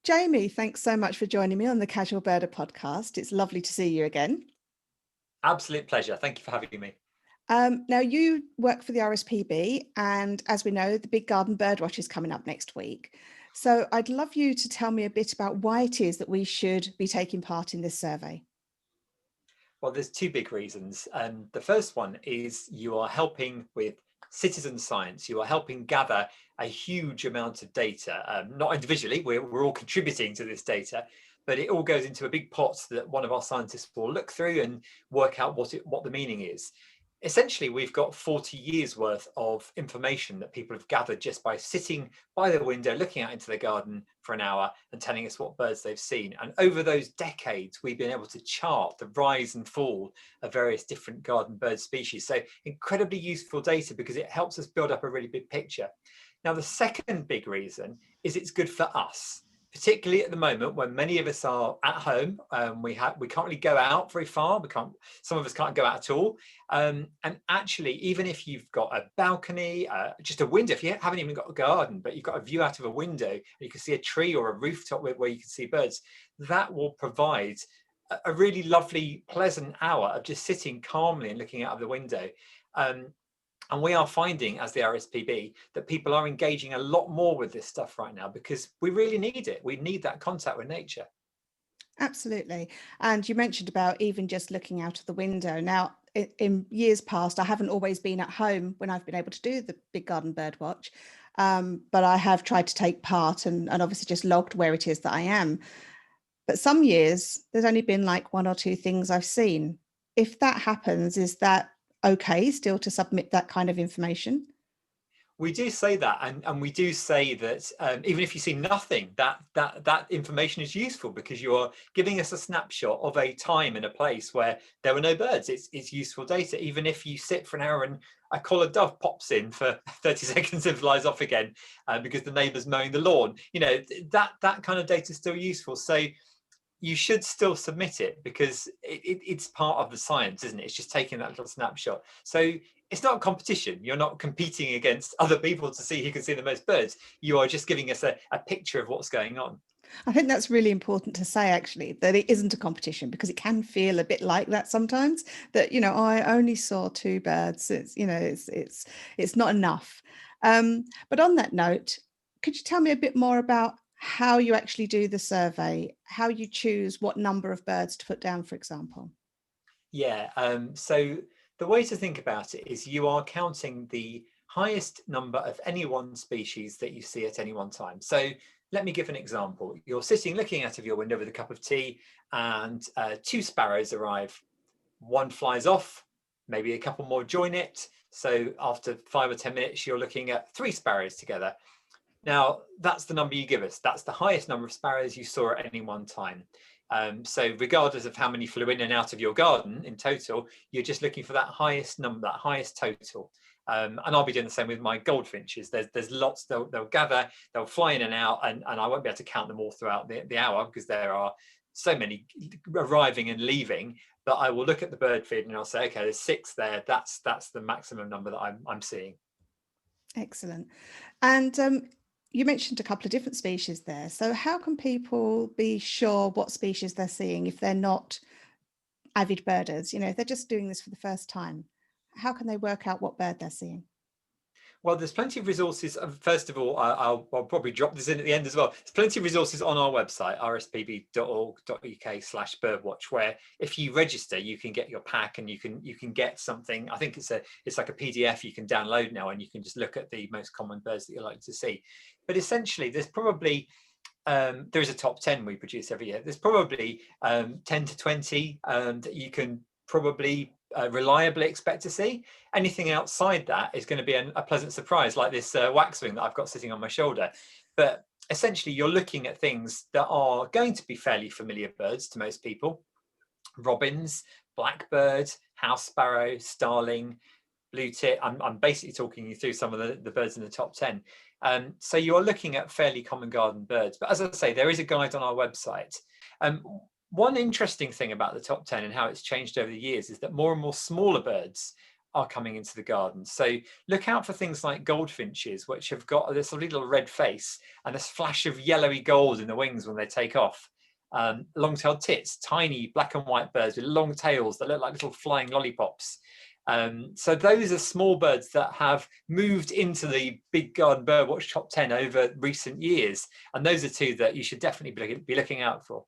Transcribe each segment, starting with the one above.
Jamie, thanks so much for joining me on the Casual Birder podcast. It's lovely to see you again. Absolute pleasure. Thank you for having me. Now, you work for the RSPB, and as we know, the Big Garden Birdwatch is coming up next week. So I'd love you to tell me a bit about why it is that we should be taking part in this survey. Well, there's two big reasons. The first one is you are helping with citizen science. You are helping gather a huge amount of data, not individually, we're all contributing to this data, but it all goes into a big pot that one of our scientists will look through and work out what the meaning is. Essentially, we've got 40 years worth of information that people have gathered just by sitting by the window, looking out into the garden for an hour and telling us what birds they've seen. And over those decades, we've been able to chart the rise and fall of various different garden bird species. So incredibly useful data because it helps us build up a really big picture. Now, the second big reason is it's good for us, particularly at the moment when many of us are at home. We can't really go out very far. Some of us can't go out at all. And actually, even if you've got a balcony, just a window, if you haven't even got a garden, but you've got a view out of a window, and you can see a tree or a rooftop where you can see birds, that will provide a really lovely, pleasant hour of just sitting calmly and looking out of the window. And we are finding, as the RSPB, that people are engaging a lot more with this stuff right now because we really need it. We need that contact with nature. Absolutely. And you mentioned about even just looking out of the window. Now, in years past, I haven't always been at home when I've been able to do the Big Garden Birdwatch, but I have tried to take part and obviously just logged where it is that I am. But some years, there's only been like one or two things I've seen. If that happens, is that okay still to submit that kind of information? We do say that, and we do say that even if you see nothing, that information is useful because you are giving us a snapshot of a time and a place where there were no birds. It's useful data. Even if you sit for an hour and a collared dove pops in for 30 seconds and flies off again because the neighbour's mowing the lawn, that kind of data is still useful. So you should still submit it because it's part of the science, isn't it? It's just taking that little snapshot. So it's not a competition. You're not competing against other people to see who can see the most birds. You are just giving us a picture of what's going on. I think that's really important to say, actually, that it isn't a competition because it can feel a bit like that sometimes. That I only saw two birds. It's not enough. But on that note, could you tell me a bit more about how you actually do the survey, how you choose what number of birds to put down, for example? Yeah. So the way to think about it is you are counting the highest number of any one species that you see at any one time. So let me give an example. You're sitting looking out of your window with a cup of tea and two sparrows arrive. One flies off, maybe a couple more join it. So after 5 or 10 minutes, you're looking at three sparrows together. Now, that's the number you give us. That's the highest number of sparrows you saw at any one time. So regardless of how many flew in and out of your garden in total, you're just looking for that highest number, that highest total. And I'll be doing the same with my goldfinches. There's lots, they'll gather, they'll fly in and out, and I won't be able to count them all throughout the hour because there are so many arriving and leaving. But I will look at the bird feed and I'll say, okay, there's 6 there. That's the maximum number that I'm seeing. Excellent. And you mentioned a couple of different species there. So how can people be sure what species they're seeing if they're not avid birders? If they're just doing this for the first time, how can they work out what bird they're seeing? Well, there's plenty of resources. First of all, I'll probably drop this in at the end as well. There's plenty of resources on our website, rspb.org.uk/birdwatch, where if you register, you can get your pack and you can get something. I think it's like a PDF you can download now, and you can just look at the most common birds that you like to see. But essentially, there's probably there is a top 10 we produce every year. There's probably 10 to 20 that you can probably reliably expect to see. Anything outside that is going to be a pleasant surprise, like this waxwing that I've got sitting on my shoulder. But essentially, you're looking at things that are going to be fairly familiar birds to most people: robins, blackbird, house sparrow, starling, blue tit. I'm basically talking you through some of the birds in the top 10. So you're looking at fairly common garden birds. But as I say, there is a guide on our website. One interesting thing about the top 10 and how it's changed over the years is that more and more smaller birds are coming into the garden. So look out for things like goldfinches, which have got this little red face and this flash of yellowy gold in the wings when they take off. Long-tailed tits, tiny black and white birds with long tails that look like little flying lollipops. So those are small birds that have moved into the Big Garden Birdwatch top 10 over recent years. And those are two that you should definitely be looking out for.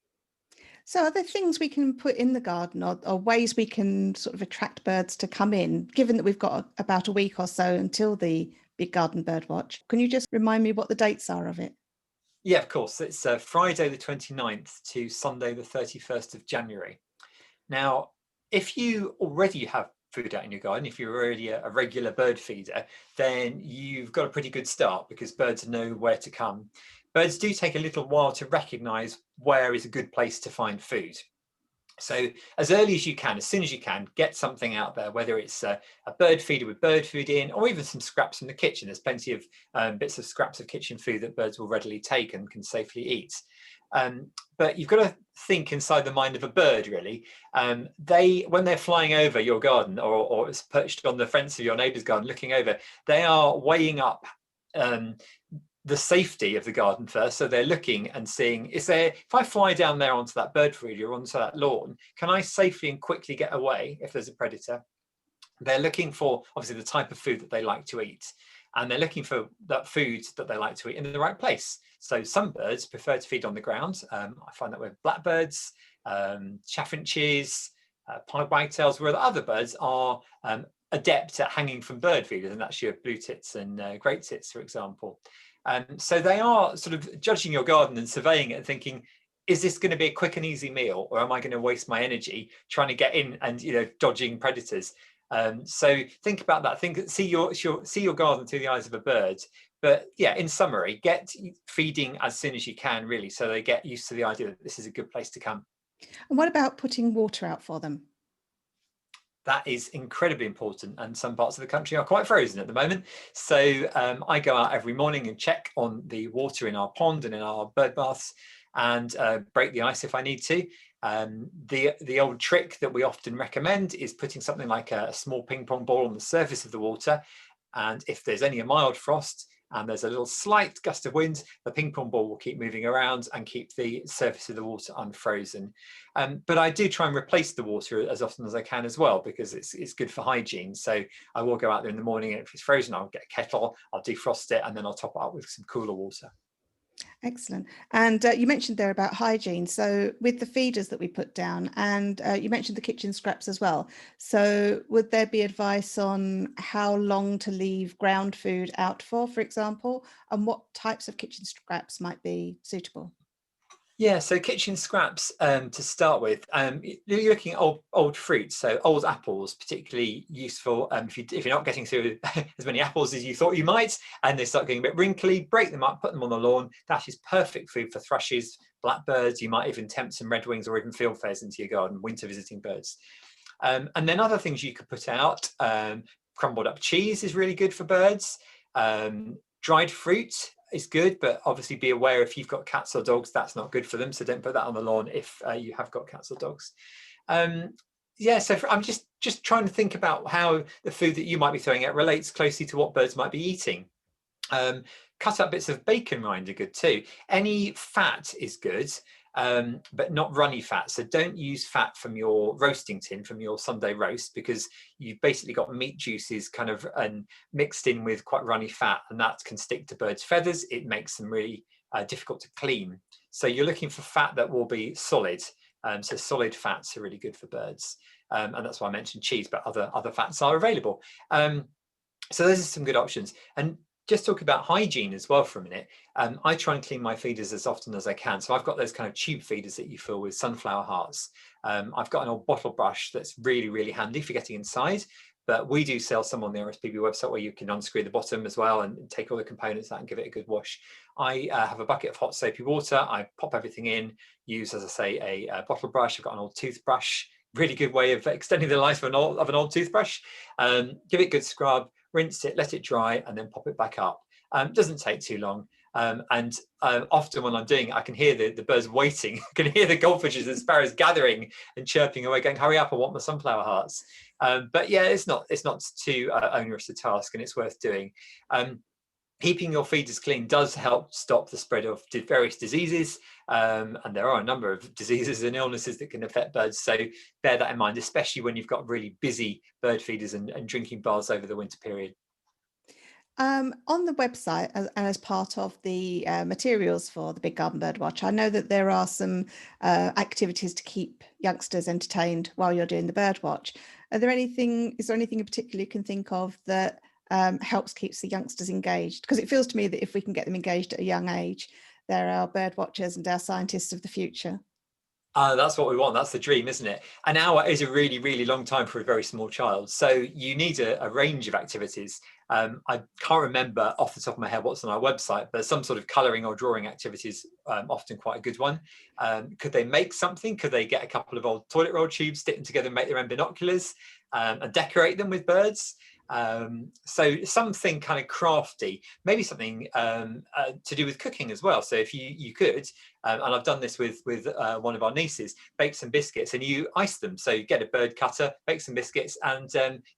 So are there things we can put in the garden, or ways we can sort of attract birds to come in, given that we've got about a week or so until the Big Garden Birdwatch? Can you just remind me what the dates are of it? Yeah, of course. It's Friday the 29th to Sunday the 31st of January. Now, if you already have food out in your garden, if you're already a regular bird feeder, then you've got a pretty good start because birds know where to come. Birds do take a little while to recognize where is a good place to find food. So as early as you can, as soon as you can, get something out there, whether it's a bird feeder with bird food in, or even some scraps from the kitchen. There's plenty of bits of scraps of kitchen food that birds will readily take and can safely eat. But you've got to think inside the mind of a bird, really. When they're flying over your garden or it's perched on the fence of your neighbour's garden looking over, they are weighing up the safety of the garden first. So they're looking and seeing, if I fly down there onto that bird feeder or onto that lawn, can I safely and quickly get away if there's a predator? They're looking for, obviously, the type of food that they like to eat. And they're looking for that food that they like to eat in the right place. So some birds prefer to feed on the ground. I find that with blackbirds, chaffinches, pied wagtails, where the other birds are adept at hanging from bird feeders, and that's your blue tits and great tits, for example. So they are sort of judging your garden and surveying it and thinking, is this going to be a quick and easy meal, or am I going to waste my energy trying to get in and dodging predators? So think about that. See your garden through the eyes of a bird. But yeah, in summary, get feeding as soon as you can, really, so they get used to the idea that this is a good place to come. And what about putting water out for them? That is incredibly important, and some parts of the country are quite frozen at the moment. So I go out every morning and check on the water in our pond and in our bird baths, and break the ice if I need to. The old trick that we often recommend is putting something like a small ping pong ball on the surface of the water, and if there's only a mild frost and there's a little slight gust of wind, the ping pong ball will keep moving around and keep the surface of the water unfrozen. But I do try and replace the water as often as I can as well, because it's good for hygiene. So I will go out there in the morning, and if it's frozen, I'll get a kettle, I'll defrost it, and then I'll top it up with some cooler water. Excellent. And you mentioned there about hygiene. So with the feeders that we put down, and you mentioned the kitchen scraps as well. So would there be advice on how long to leave ground food out for example, and what types of kitchen scraps might be suitable? Yeah, so kitchen scraps to start with. You're looking at old fruits, so old apples, particularly useful if you're not getting through as many apples as you thought you might, and they start getting a bit wrinkly. Break them up, put them on the lawn. That is perfect food for thrushes, blackbirds. You might even tempt some redwings or even fieldfares into your garden, winter visiting birds. And then other things you could put out. Crumbled up cheese is really good for birds. Dried fruit is good, but obviously be aware if you've got cats or dogs, that's not good for them. So don't put that on the lawn if you have got cats or dogs. Yeah, so I'm just trying to think about how the food that you might be throwing out relates closely to what birds might be eating. Cut up bits of bacon rind are good too. Any fat is good, but not runny fat. So don't use fat from your roasting tin, from your Sunday roast, because you've basically got meat juices kind of mixed in with quite runny fat, and that can stick to birds' feathers. It makes them really difficult to clean. So you're looking for fat that will be solid. So solid fats are really good for birds. And that's why I mentioned cheese, but other fats are available. So those are some good options. And just talk about hygiene as well for a minute. I try and clean my feeders as often as I can. So I've got those kind of tube feeders that you fill with sunflower hearts. I've got an old bottle brush that's really, really handy for getting inside. But we do sell some on the RSPB website where you can unscrew the bottom as well and take all the components out and give it a good wash. I have a bucket of hot soapy water. I pop everything in, use, as I say, a bottle brush. I've got an old toothbrush. Really good way of extending the life of an old toothbrush. Give it a good scrub, rinse it, let it dry, and then pop it back up. Doesn't take too long. And often when I'm doing it, I can hear the birds waiting. I can hear the goldfinches and sparrows gathering and chirping away, going, hurry up, I want my sunflower hearts. But yeah, it's not too onerous a task, and it's worth doing. Keeping your feeders clean does help stop the spread of various diseases, and there are a number of diseases and illnesses that can affect birds, so bear that in mind, especially when you've got really busy bird feeders and drinking baths over the winter period. On the website, and as part of the materials for the Big Garden Birdwatch, I know that there are some activities to keep youngsters entertained while you're doing the birdwatch. Is there anything in particular you can think of that keeps the youngsters engaged? Because it feels to me that if we can get them engaged at a young age, they're our bird watchers and our scientists of the future. That's what we want. That's the dream, isn't it? An hour is a really, really long time for a very small child. So you need a range of activities. I can't remember off the top of my head what's on our website, but some sort of colouring or drawing activities, often quite a good one. Could they make something? Could they get a couple of old toilet roll tubes, stick them together, make their own binoculars, and decorate them with birds? So something kind of crafty, maybe something to do with cooking as well. So if you could, and I've done this with one of our nieces, bake some biscuits and you ice them. So you get a bird cutter, bake some biscuits, and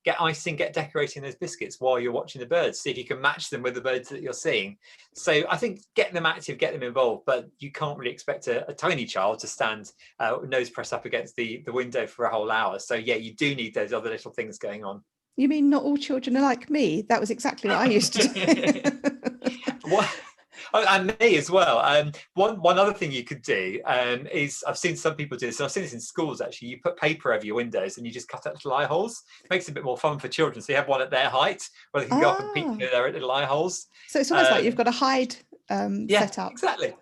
get icing, get decorating those biscuits while you're watching the birds. See if you can match them with the birds that you're seeing. So I think get them active, get them involved, but you can't really expect a tiny child to stand nose pressed up against the window for a whole hour. So yeah, you do need those other little things going on. You mean not all children are like me? That was exactly what I used to do. What? Oh, and me as well. One other thing you could do is, I've seen some people do this, and I've seen this in schools actually. You put paper over your windows and you just cut out little eye holes. It makes it a bit more fun for children. So you have one at their height where they can go up and peek through their little eye holes. So it's almost like you've got a hide set up. Exactly.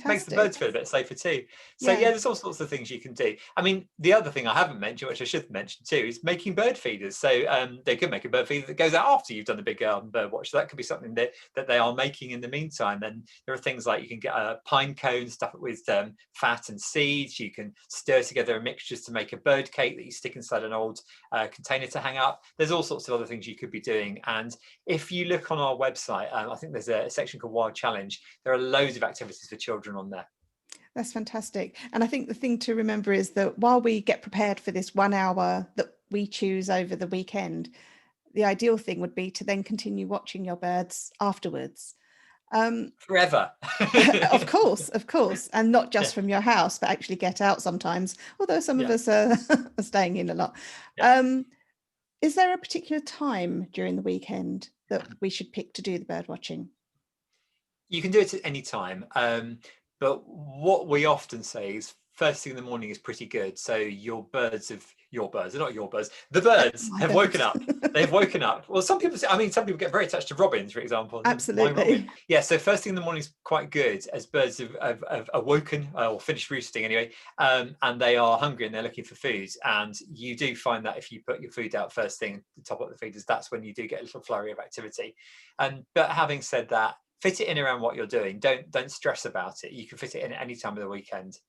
Makes the birds feel a bit safer too. So yeah, there's all sorts of things you can do. I mean, the other thing I haven't mentioned, which I should mention too, is making bird feeders. So they could make a bird feeder that goes out after you've done the Big Garden Birdwatch. So that could be something that they are making in the meantime. And there are things like you can get a pine cone, stuff it with fat and seeds. You can stir together mixtures to make a bird cake that you stick inside an old container to hang up. There's all sorts of other things you could be doing. And if you look on our website, I think there's a section called Wild Challenge. There are loads of activities for children on there. That's fantastic. And I think the thing to remember is that while we get prepared for this 1 hour that we choose over the weekend, the ideal thing would be to then continue watching your birds afterwards. Forever. Of course, and not just from your house, but actually get out sometimes, although some of us are staying in a lot. Is there a particular time during the weekend that we should pick to do the bird watching? You can do it at any time, but what we often say is first thing in the morning is pretty good. So the birds have woken up. They've woken up. Well, some people get very attached to robins, for example. Absolutely. Yeah, so first thing in the morning is quite good, as birds have awoken or finished roosting anyway, and they are hungry and they're looking for food. And you do find that if you put your food out first thing, the top of the feeders, that's when you do get a little flurry of activity. But having said that, fit it in around what you're doing. Don't stress about it. You can fit it in at any time of the weekend.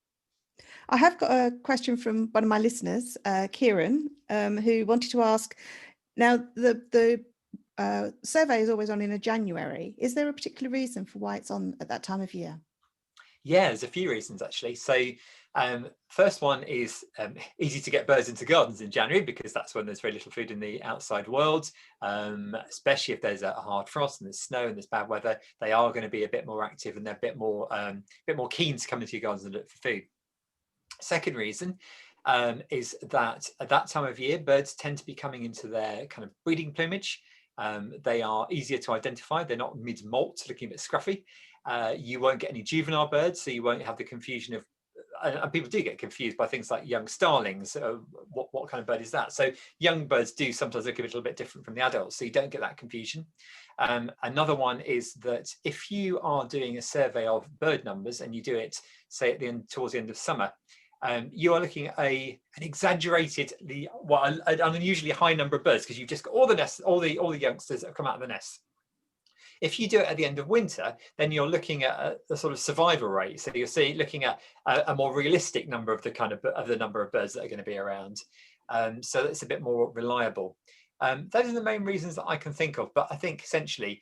I have got a question from one of my listeners, Kieran, who wanted to ask, now the survey is always on in January. Is there a particular reason for why it's on at that time of year? Yeah, there's a few reasons actually. So first one is easy to get birds into gardens in January, because that's when there's very little food in the outside world, especially if there's a hard frost and there's snow and there's bad weather. They are going to be a bit more active and they're a bit more keen to come into your gardens and look for food. Second reason is that at that time of year, birds tend to be coming into their kind of breeding plumage. They are easier to identify. They're not mid-molt looking a bit scruffy. You won't get any juvenile birds, so you won't have the confusion of, and people do get confused by things like young starlings. What kind of bird is that? So young birds do sometimes look a little bit different from the adults, so you don't get that confusion. Another one is that if you are doing a survey of bird numbers and you do it, say towards the end of summer, you are looking at an exaggeratedly, an unusually high number of birds, because you've just got all the nests, all the youngsters that have come out of the nests. If you do it at the end of winter, then you're looking at a sort of survival rate. So you're looking at a more realistic number of the number of birds that are going to be around. So that's a bit more reliable. Those are the main reasons that I can think of. But I think essentially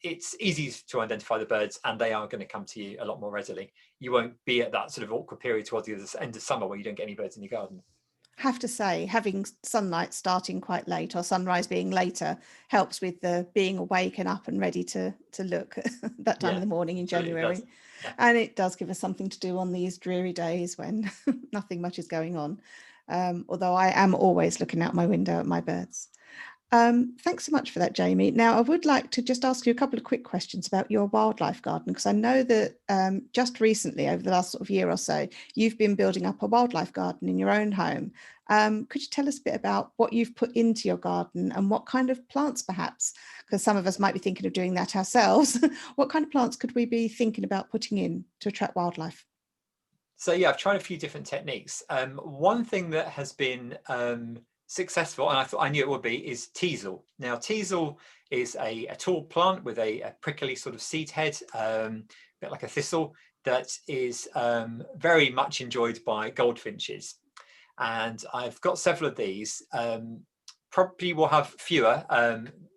it's easy to identify the birds, and they are going to come to you a lot more readily. You won't be at that sort of awkward period towards the end of summer where you don't get any birds in your garden. Have to say, having sunlight starting quite late or sunrise being later helps with the being awake and up and ready to look at that time Yeah, of the morning in absolutely January. does. Yeah. And it does give us something to do on these dreary days when nothing much is going on. Although I am always looking out my window at my birds. Thanks so much for that, Jamie. Now, I would like to just ask you a couple of quick questions about your wildlife garden, because I know that just recently, over the last sort of year or so, you've been building up a wildlife garden in your own home. Could you tell us a bit about what you've put into your garden and what kind of plants, perhaps, because some of us might be thinking of doing that ourselves. What kind of plants could we be thinking about putting in to attract wildlife? So yeah, I've tried a few different techniques. One thing that has been successful, and I thought I knew it would be, is teasel. Now, teasel is a tall plant with a prickly sort of seed head, a bit like a thistle, that is very much enjoyed by goldfinches. And I've got several of these. Probably will have fewer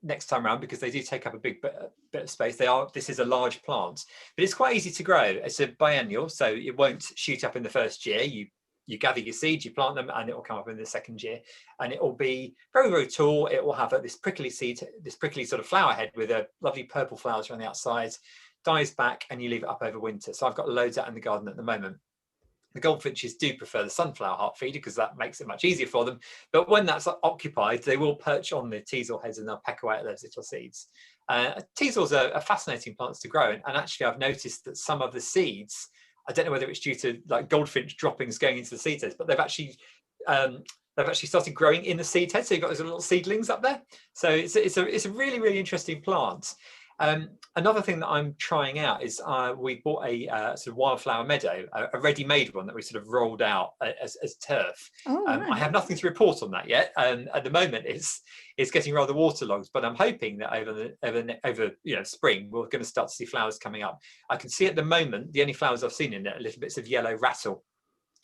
next time around because they do take up a big bit of space. This is a large plant, but it's quite easy to grow. It's a biennial, so it won't shoot up in the first year. You gather your seeds, you plant them, and it will come up in the second year. And it will be very, very tall. It will have this prickly seed, this prickly sort of flower head with a lovely purple flowers around the outside, dies back, and you leave it up over winter. So I've got loads out in the garden at the moment. The goldfinches do prefer the sunflower heart feeder because that makes it much easier for them. But when that's occupied, they will perch on the teasel heads and they'll peck away at those little seeds. Teasels are fascinating plants to grow. And actually, I've noticed that some of the seeds, I don't know whether it's due to like goldfinch droppings going into the seed heads, but they've actually started growing in the seed head. So you've got those little seedlings up there. So it's a really, really interesting plant. Another thing that I'm trying out is we bought a sort of wildflower meadow, a ready-made one that we sort of rolled out as turf. Oh, right. I have nothing to report on that yet. At the moment, it's getting rather waterlogged, but I'm hoping that over spring we're going to start to see flowers coming up. I can see at the moment the only flowers I've seen in it are little bits of yellow rattle,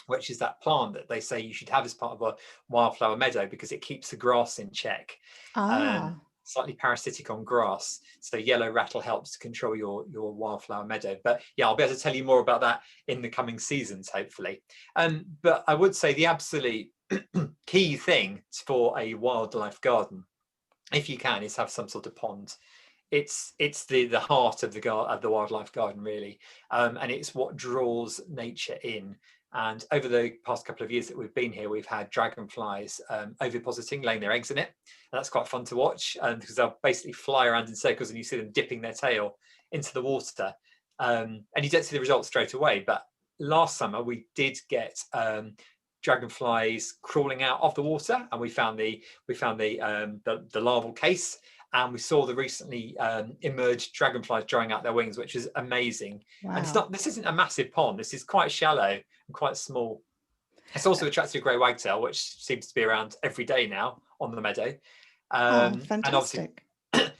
which is that plant that they say you should have as part of a wildflower meadow because it keeps the grass in check. Slightly parasitic on grass, so yellow rattle helps to control your wildflower meadow. But yeah, I'll be able to tell you more about that in the coming seasons, hopefully. But I would say the absolute key thing for a wildlife garden, if you can, is have some sort of pond. It's the heart of the wildlife garden, really, and it's what draws nature in. And over the past couple of years that we've been here, we've had dragonflies ovipositing, laying their eggs in it. And that's quite fun to watch because they'll basically fly around in circles and you see them dipping their tail into the water. And you don't see the results straight away. But last summer, we did get dragonflies crawling out of the water, and we found the larval case. And we saw the recently emerged dragonflies drying out their wings, which is amazing. Wow. And this isn't a massive pond. This is quite shallow and quite small. It's also attracted a grey wagtail, which seems to be around every day now on the meadow. Fantastic.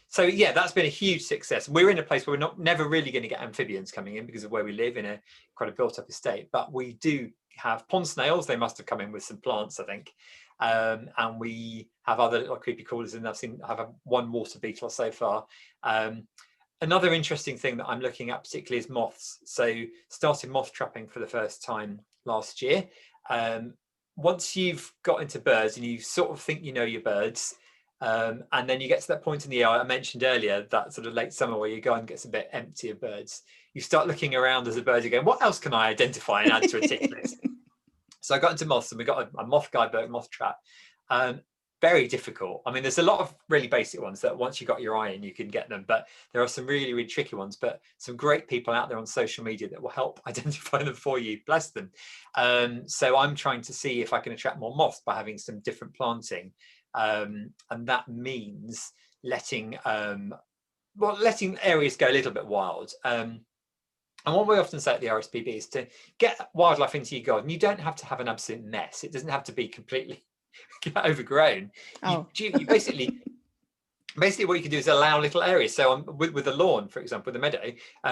So yeah, that's been a huge success. We're in a place where we're never really going to get amphibians coming in because of where we live in quite a built-up estate. But we do have pond snails. They must have come in with some plants, I think. And we have other little creepy crawlers, and I've had one water beetle so far. Another interesting thing that I'm looking at particularly is moths. So started moth trapping for the first time last year. Once you've got into birds and you sort of think you know your birds, and then you get to that point in the year I mentioned earlier, that sort of late summer where your garden gets a bit empty of birds, you start looking around as a bird again. What else can I identify and add to a tick list? So I got into moths, and we got a moth guidebook, moth trap. Very difficult. I mean, there's a lot of really basic ones that once you got your eye in, you can get them. But there are some really, really tricky ones. But some great people out there on social media that will help identify them for you. Bless them. So I'm trying to see if I can attract more moths by having some different planting. And that means letting areas go a little bit wild. And what we often say at the RSPB is to get wildlife into your garden. You don't have to have an absolute mess. It doesn't have to be completely overgrown. Oh. You basically what you can do is allow little areas. So with the lawn, for example, with the meadow,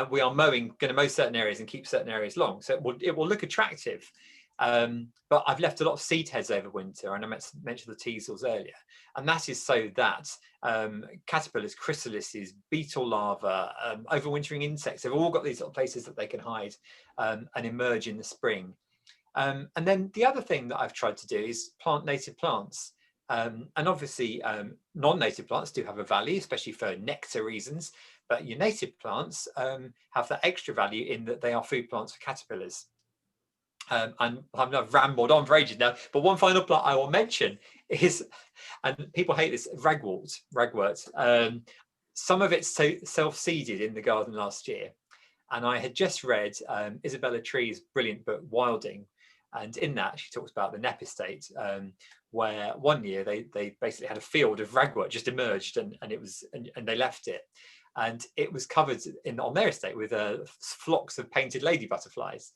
we are going to mow certain areas and keep certain areas long. So it will look attractive. But I've left a lot of seed heads over winter, and I mentioned the teasels earlier, and that is so that caterpillars, chrysalises, beetle larvae, overwintering insects, they've all got these little places that they can hide and emerge in the spring. And then the other thing that I've tried to do is plant native plants. And obviously non-native plants do have a value, especially for nectar reasons, but your native plants have that extra value in that they are food plants for caterpillars. And I've rambled on for ages now, but one final plant I will mention is, and people hate this, ragwort. Some of it's self-seeded in the garden last year. And I had just read Isabella Tree's brilliant book, Wilding. And in that, she talks about the Knepp estate, where one year they basically had a field of ragwort just emerged, and they left it. And it was covered on their estate with flocks of painted lady butterflies.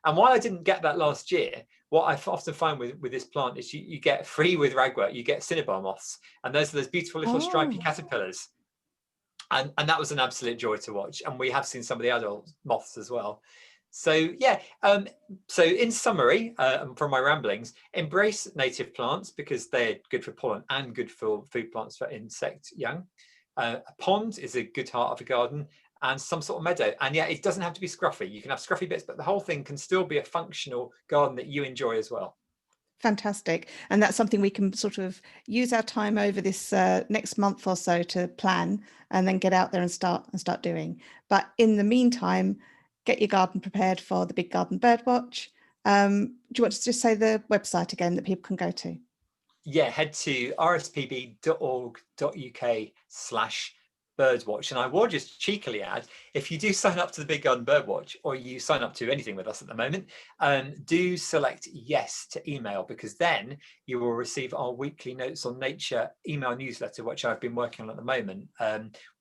And while I didn't get that last year, what I often find with this plant is you get free with ragwort, you get cinnabar moths, and those are those beautiful little stripy caterpillars. And that was an absolute joy to watch. And we have seen some of the adult moths as well. So yeah, so in summary, from my ramblings, embrace native plants because they're good for pollen and good for food plants for insect young. A pond is a good heart of a garden, and some sort of meadow. And yeah, it doesn't have to be scruffy. You can have scruffy bits, but the whole thing can still be a functional garden that you enjoy as well. Fantastic. And that's something we can sort of use our time over this next month or so to plan, and then get out there and start doing. But in the meantime, get your garden prepared for the Big Garden Birdwatch. Do you want to just say the website again that people can go to? Yeah, head to rspb.org.uk/birdwatch. And I will just cheekily add, if you do sign up to the Big Garden Birdwatch, or you sign up to anything with us at the moment, do select yes to email, because then you will receive our weekly Notes on Nature email newsletter, which I've been working on at the moment,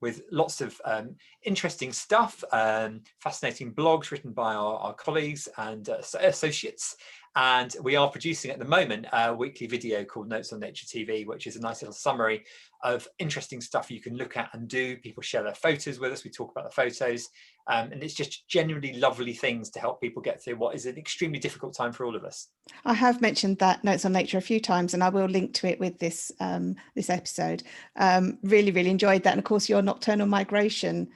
with lots of interesting stuff, fascinating blogs written by our colleagues and associates. And we are producing at the moment a weekly video called Notes on Nature TV, which is a nice little summary of interesting stuff you can look at and do. People share their photos with us. We talk about the photos. And it's just genuinely lovely things to help people get through what is an extremely difficult time for all of us. I have mentioned that Notes on Nature a few times, and I will link to it with this this episode. Really enjoyed that. And of course, your nocturnal migration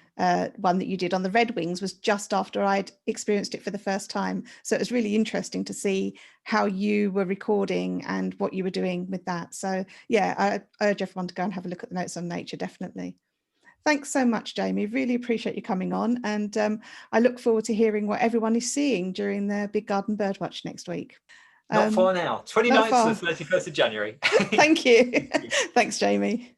one that you did on the redwings was just after I'd experienced it for the first time. So it was really interesting to see how you were recording and what you were doing with that. So yeah, I urge everyone to go and have a look at the Notes on Nature, definitely. Thanks so much, Jamie. Really appreciate you coming on. And I look forward to hearing what everyone is seeing during the Big Garden Birdwatch next week. Not far now, 29th to the 31st of January. Thank you. Thanks, Jamie.